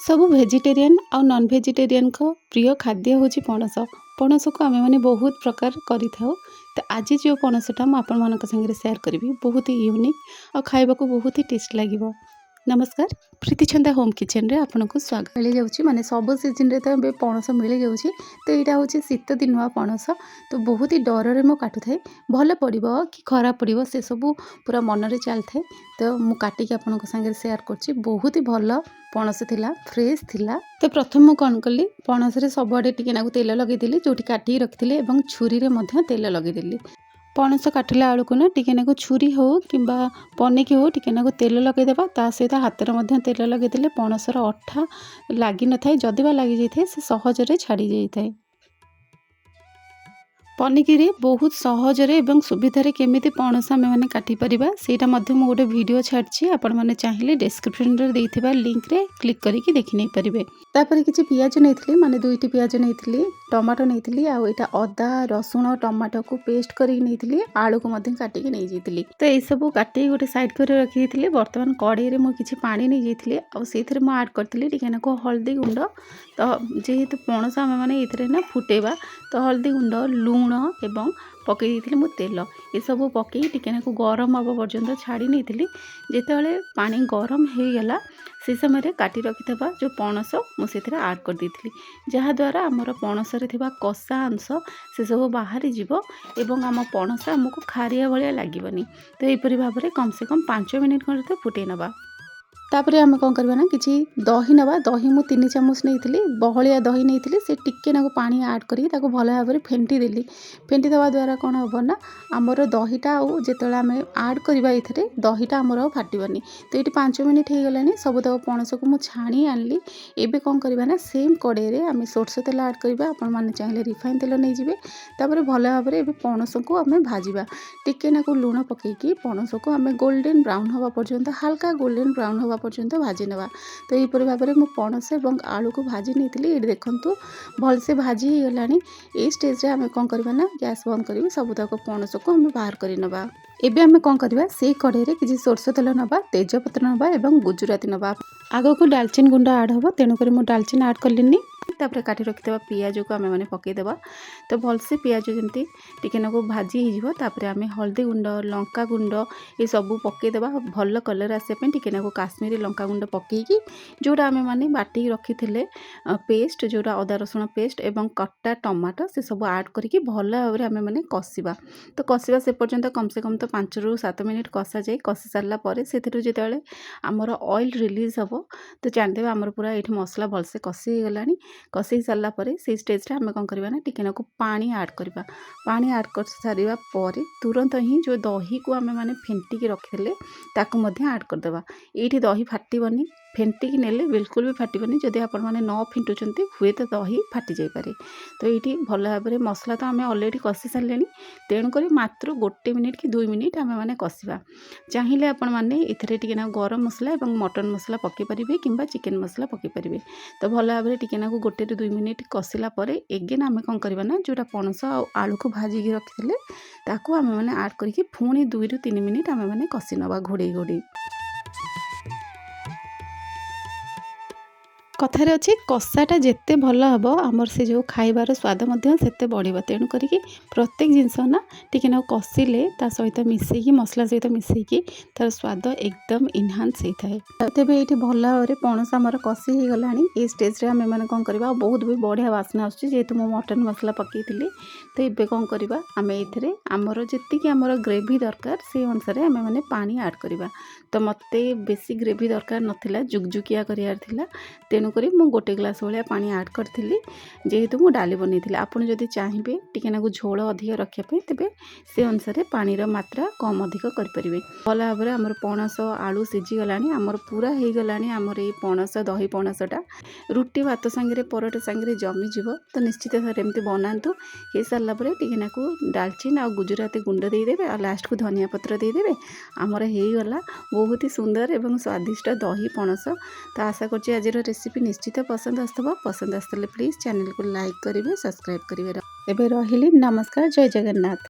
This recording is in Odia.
ସବୁ ଭେଜିଟେରିଆନ୍ ଆଉ ନନ୍ ଭେଜିଟେରିଆନ୍ଙ୍କ ପ୍ରିୟ ଖାଦ୍ୟ ହେଉଛି ପଣସ। ପଣସକୁ ଆମେମାନେ ବହୁତ ପ୍ରକାର କରିଥାଉ। ତ ଆଜି ଯେଉଁ ପଣସଟା ମୁଁ ଆପଣମାନଙ୍କ ସାଙ୍ଗରେ ସେୟାର କରିବି ବହୁତ ୟୁନିକ୍ ଆଉ ଖାଇବାକୁ ବହୁତ ଟେଷ୍ଟ ଲାଗିବ। ନମସ୍କାର, ପ୍ରୀତିଛନ୍ଦା ହୋମ୍ କିଚେନ୍ରେ ଆପଣଙ୍କୁ ସ୍ୱାଗତ। ମିଳିଯାଉଛି ମାନେ ସବୁ ସିଜନ୍ରେ ତ ଏବେ ପଣସ ମିଳିଯାଉଛି। ତ ଏଇଟା ହେଉଛି ଶୀତ ଦିନୁଆ ପଣସ। ତ ବହୁତ ହି ଡରରେ ମୁଁ କାଟୁଥାଏ, ଭଲ ପଡ଼ିବ କି ଖରାପ ପଡ଼ିବ ସେସବୁ ପୁରା ମନରେ ଚାଲିଥାଏ। ତ ମୁଁ କାଟିକି ଆପଣଙ୍କ ସାଙ୍ଗରେ ସେୟାର କରୁଛି। ବହୁତ ହି ଭଲ ପଣସ ଥିଲା, ଫ୍ରେଶ୍ ଥିଲା। ତ ପ୍ରଥମେ ମୁଁ କ'ଣ କଲି, ପଣସରେ ସବୁଆଡ଼େ ଟିକେ ନାକୁ ତେଲ ଲଗେଇଦେଲି, ଯେଉଁଠି କାଟିକି ରଖିଥିଲି, ଏବଂ ଛୁରୀରେ ମଧ୍ୟ ତେଲ ଲଗେଇଦେଲି। ପଣସ କାଟିଲା ବେଳକୁ ନା ଟିକେ ନାକୁ ଛୁରୀ ହେଉ କିମ୍ବା ପନିକି ହେଉ ଟିକେ ନାକୁ ତେଲ ଲଗେଇଦେବା। ତା ସହିତ ହାତରେ ମଧ୍ୟ ତେଲ ଲଗେଇଦେଲେ ପଣସର ଅଠା ଲାଗିନଥାଏ, ଯଦି ବା ଲାଗିଯାଇଥାଏ ସେ ସହଜରେ ଛାଡ଼ି ଯାଇଥାଏ। ପନିକିରେ ବହୁତ ସହଜରେ ଏବଂ ସୁବିଧାରେ କେମିତି ପଣସ ଆମେମାନେ କାଟିପାରିବା ସେଇଟା ମଧ୍ୟ ମୁଁ ଗୋଟେ ଭିଡ଼ିଓ ଛାଡ଼ିଛି। ଆପଣମାନେ ଚାହିଁଲେ ଡେସ୍କ୍ରିପସନ୍ରେ ଦେଇଥିବା ଲିଙ୍କରେ କ୍ଲିକ୍ କରିକି ଦେଖି ନେଇପାରିବେ। ତାପରେ କିଛି ପିଆଜ ନେଇଥିଲି, ମାନେ 2ଟି ପିଆଜ ନେଇଥିଲି, ଟମାଟୋ ନେଇଥିଲି, ଆଉ ଏଇଟା ଅଦା ରସୁଣ ଟମାଟୋକୁ ପେଷ୍ଟ କରିକି ନେଇଥିଲି, ଆଳୁକୁ ମଧ୍ୟ କାଟିକି ନେଇଯାଇଥିଲି। ତ ଏଇସବୁ କାଟିକି ଗୋଟେ ସାଇଡ଼୍ କରି ରଖିଦେଇଥିଲି। ବର୍ତ୍ତମାନ କଢ଼େଇରେ ମୁଁ କିଛି ପାଣି ନେଇଯାଇଥିଲି, ଆଉ ସେଇଥିରେ ମୁଁ ଆଡ଼୍ କରିଥିଲି ଟିକେ ନାକୁ ହଳଦୀ ଗୁଣ୍ଡ। ତ ଯେହେତୁ ପଣସ ଆମେମାନେ ଏଇଥିରେ ନା ଫୁଟେଇବା, ତ ହଳଦୀ ଗୁଣ୍ଡ, ଲୁଣ ଏବଂ ପକାଇ ଦେଇଥିଲି ମୁଁ ତେଲ। ଏସବୁ ପକାଇ ଟିକେ ନାକୁ ଗରମ ହେବା ପର୍ଯ୍ୟନ୍ତ ଛାଡ଼ି ନେଇଥିଲି। ଯେତେବେଳେ ପାଣି ଗରମ ହେଇଗଲା ସେ ସମୟରେ କାଟି ରଖିଥିବା ଯେଉଁ ପଣସ ମୁଁ ସେଥିରେ ଆଡ଼୍ କରିଦେଇଥିଲି, ଯାହାଦ୍ୱାରା ଆମର ପଣସରେ ଥିବା କଷା ଅଂଶ ସେସବୁ ବାହାରିଯିବ ଏବଂ ଆମ ପଣସ ଆମକୁ ଖାରିଆ ଭଳିଆ ଲାଗିବନି। ତ ଏହିପରି ଭାବରେ କମ୍ ସେ କମ୍ 5 ମିନିଟ୍ ଖଣ୍ଡେ ଫୁଟେଇ ନେବା। ତାପରେ ଆମେ କ'ଣ କରିବା ନା, କିଛି ଦହି ନେବା। ଦହି ମୁଁ 3 ଚାମଚ ନେଇଥିଲି, ବହଳିଆ ଦହି ନେଇଥିଲି। ସେ ଟିକେ ନାକୁ ପାଣି ଆଡ଼୍ କରିକି ତାକୁ ଭଲ ଭାବରେ ଫେଣ୍ଟି ଦେଲି। ଫେଣ୍ଟି ଦେବା ଦ୍ୱାରା କ'ଣ ହେବ ନା, ଆମର ଦହିଟା ଆଉ ଯେତେବେଳେ ଆମେ ଆଡ଼୍ କରିବା ଏଥିରେ ଦହିଟା ଆମର ଆଉ ଫାଟିବନି। ତ ଏଇଠି 5 ମିନିଟ୍ ହେଇଗଲାଣି। ସବୁତକ ପଣସକୁ ମୁଁ ଛାଣି ଆଣିଲି। ଏବେ କ'ଣ କରିବା ନା, ସେମ୍ କଡ଼େଇରେ ଆମେ ସୋରିଷ ତେଲ ଆଡ଼୍ କରିବା। ଆପଣମାନେ ଚାହିଁଲେ ରିଫାଇନ୍ ତେଲ ନେଇଯିବେ। ତାପରେ ଭଲ ଭାବରେ ଏବେ ପଣସକୁ ଆମେ ଭାଜିବା। ଟିକେ ନାକୁ ଲୁଣ ପକାଇକି ପଣସକୁ ଆମେ ଗୋଲ୍ଡେନ୍ ବ୍ରାଉନ୍ ହେବା ପର୍ଯ୍ୟନ୍ତ, ହାଲକା ଗୋଲ୍ଡେନ୍ ବ୍ରାଉନ୍ ହେବା ପର୍ଯ୍ୟନ୍ତ ଭାଜି ନେବା। ତ ଏହିପରି ଭାବରେ ମୁଁ ପଣସ ଏବଂ ଆଳୁକୁ ଭାଜି ନେଇଥିଲି। ଏଇଠି ଦେଖନ୍ତୁ ଭଲସେ ଭାଜି ହେଇଗଲାଣି। ଏଇ ଷ୍ଟେଜ୍ରେ ଆମେ କ'ଣ କରିବା ନା, ଗ୍ୟାସ୍ ବନ୍ଦ କରିବି ସବୁତକ ପଣସକୁ ଆମେ ବାହାର କରି ନେବା। ଏବେ ଆମେ କ'ଣ କରିବା, ସେଇ କଢ଼େଇରେ କିଛି ସୋରିଷ ତେଲ ନେବା, ତେଜପତ୍ର ନେବା ଏବଂ ଗୁଜୁରାତି ନେବା। ଆଗକୁ ଡାଲଚିନି ଗୁଣ୍ଡ ଆଡ଼୍ ହେବ, ତେଣୁକରି ମୁଁ ଡାଲଚିନି ଆଡ଼୍ କଲିନି। ତାପରେ କାଟି ରଖିଥିବା ପିଆଜକୁ ଆମେ ମାନେ ପକାଇଦେବା। ତ ଭଲସେ ପିଆଜ ଯେମିତି ଟିକେ ନାକୁ ଭାଜି ହେଇଯିବ, ତାପରେ ଆମେ ହଳଦୀ ଗୁଣ୍ଡ, ଲଙ୍କା ଗୁଣ୍ଡ ଏସବୁ ପକାଇଦେବା। ଭଲ କଲର୍ ଆସିବା ପାଇଁ ଟିକେ ନାକୁ କାଶ୍ମୀରୀ ଲଙ୍କା ଗୁଣ୍ଡ ପକାଇକି ଯେଉଁଟା ଆମେ ମାନେ ବାଟିକି ରଖିଥିଲେ ପେଷ୍ଟ, ଯେଉଁଟା ଅଦା ରସୁଣ ପେଷ୍ଟ ଏବଂ କଟା ଟମାଟୋ ସେସବୁ ଆଡ଼୍ କରିକି ଭଲ ଭାବରେ ଆମେ ମାନେ କଷିବା। ତ କଷିବା ସେ ପର୍ଯ୍ୟନ୍ତ କମ୍ ସେ କମ୍ ତ 5ରୁ 7 ମିନିଟ୍ କଷାଯାଏ। କଷି ସାରିଲା ପରେ ସେଥିରୁ ଯେତେବେଳେ ଆମର ଅଏଲ୍ ରିଲିଜ୍ ହେବ, ତ ଜାଣିଦେବା ଆମର ପୁରା ଏଇଠି ମସଲା ଭଲସେ କଷି ହେଇଗଲାଣି। କଷି ସାରିଲା ପରେ ସେଇ ଷ୍ଟେଜ୍ରେ ଆମେ କ'ଣ କରିବା ନା, ଟିକେ ନାକୁ ପାଣି ଆଡ଼୍ କରିବା। ପାଣି ଆଡ଼୍ କରି ସାରିବା ପରେ ତୁରନ୍ତ ହିଁ ଯେଉଁ ଦହିକୁ ଆମେ ମାନେ ଫେଣ୍ଟିକି ରଖିଥିଲେ ତାକୁ ମଧ୍ୟ ଆଡ଼୍ କରିଦେବା। ଏଇଠି ଦହି ଫାଟିବନି, ଫେଣ୍ଟିକି ନେଲେ ବିଲକୁଲ ବି ଫାଟିବନି। ଯଦି ଆପଣମାନେ ନ ଫେଣ୍ଟୁଛନ୍ତି ହୁଏତ ଦହି ଫାଟି ଯାଇପାରେ। ତ ଏଇଠି ଭଲ ଭାବରେ ମସଲା ତ ଆମେ ଅଲରେଡ଼ି କଷି ସାରିଲେଣି, ତେଣୁକରି ମାତ୍ର 1 ମିନିଟ୍ କି 2 ମିନିଟ୍ ଆମେ ମାନେ କଷିବା। ଚାହିଁଲେ ଆପଣମାନେ ଏଥିରେ ଟିକେ ନାକୁ ଗରମ ମସଲା ଏବଂ ମଟନ୍ ମସଲା ପକାଇ ପାରିବେ କିମ୍ବା ଚିକେନ୍ ମସଲା ପକାଇ ପାରିବେ। ତ ଭଲ ଭାବରେ ଟିକେ ନାକୁ 1ରୁ 2 ମିନିଟ୍ କଷିଲା ପରେ ଏଗେନ୍ ଆମେ କ'ଣ କରିବା ନା, ଯେଉଁଟା ପଣସ ଆଉ ଆଳୁକୁ ଭାଜିକି ରଖିଥିଲେ ତାକୁ ଆମେ ମାନେ ଆଡ଼୍ କରିକି ପୁଣି 2ରୁ 3 ମିନିଟ୍ ଆମେ ମାନେ କଷି ନେବା ଘୋଡ଼େଇ ଘୋଡ଼େଇ। କଥାରେ ଅଛି କଷାଟା ଯେତେ ଭଲ ହେବ ଆମର ସେ ଯେଉଁ ଖାଇବାର ସ୍ୱାଦ ମଧ୍ୟ ସେତେ ବଢ଼ିବ। ତେଣୁ କରିକି ପ୍ରତ୍ୟେକ ଜିନିଷ ନା ଟିକେ ନାକୁ କଷିଲେ ତା ସହିତ ମିଶେଇକି, ମସଲା ସହିତ ମିଶେଇକି ତାର ସ୍ୱାଦ ଏକଦମ ଇନହାନ୍ସ ହେଇଥାଏ। ତେବେ ଏଇଠି ଭଲ ଭାବରେ ପଣସ ଆମର କଷି ହେଇଗଲାଣି। ଏଇ ଷ୍ଟେଜ୍ରେ ଆମେ ମାନେ କ'ଣ କରିବା, ଆଉ ବହୁତ ବି ବଢ଼ିଆ ବାସ୍ନା ଆସୁଛି ଯେହେତୁ ମୁଁ ମଟନ୍ ମସଲା ପକାଇଥିଲି। ତ ଏବେ କ'ଣ କରିବା, ଆମେ ଏଇଥିରେ ଆମର ଯେତିକି ଆମର ଗ୍ରେଭି ଦରକାର ସେଇ ଅନୁସାରେ ଆମେ ମାନେ ପାଣି ଆଡ଼୍ କରିବା। ତ ମୋତେ ବେଶୀ ଗ୍ରେଭି ଦରକାର ନଥିଲା, ଜୁକଜୁକିଆ କରିବାର ଥିଲା। ତେଣୁକରି ମୁଁ 1 ଗ୍ଲାସ୍ ଭଳିଆ ପାଣି ଆଡ଼୍ କରିଥିଲି, ଯେହେତୁ ମୁଁ ଡାଲି ବନେଇଥିଲି। ଆପଣ ଯଦି ଚାହିଁବେ ଟିକେ ନାକୁ ଝୋଳ ଅଧିକ ରଖିବା ପାଇଁ, ତେବେ ସେ ଅନୁସାରେ ପାଣିର ମାତ୍ରା କମ୍ ଅଧିକ କରିପାରିବେ। ଭଲ ଭାବରେ ଆମର ପଣସ ଆଳୁ ସିଝିଗଲାଣି, ଆମର ପୁରା ହେଇଗଲାଣି ଆମର ଏଇ ପଣସ ଦହି ପଣସଟା। ରୁଟି ଭାତ ସାଙ୍ଗରେ, ପରଟା ସାଙ୍ଗରେ ଜମିଯିବ। ତ ନିଶ୍ଚିତ ଥରେ ଏମିତି ବନାନ୍ତୁ। ହେଇସାରିଲା ପରେ ଟିକେ ନାକୁ ଡାଲଚିନି ଆଉ ଗୁଜୁରାତି ଗୁଣ୍ଡ ଦେଇଦେବେ, ଆଉ ଲାଷ୍ଟକୁ ଧନିଆ ପତ୍ର ଦେଇଦେବେ। ଆମର ହେଇଗଲା ବହୁତ ହି ସୁନ୍ଦର ଏବଂ ସ୍ୱାଦିଷ୍ଟ ଦହି ପଣସ। ତ ଆଶା କରୁଛି ଆଜିର ରେସିପି ନିଶ୍ଚିତ ପସନ୍ଦ ଆସିଥିବ। ପସନ୍ଦ ଆସିଥିଲେ ପ୍ଲିଜ୍ ଚ୍ୟାନେଲକୁ ଲାଇକ୍ କରିବେ, ସବସ୍କ୍ରାଇବ୍ କରିବେ। ଏବେ ରହିଲି, ନମସ୍କାର, ଜୟ ଜଗନ୍ନାଥ।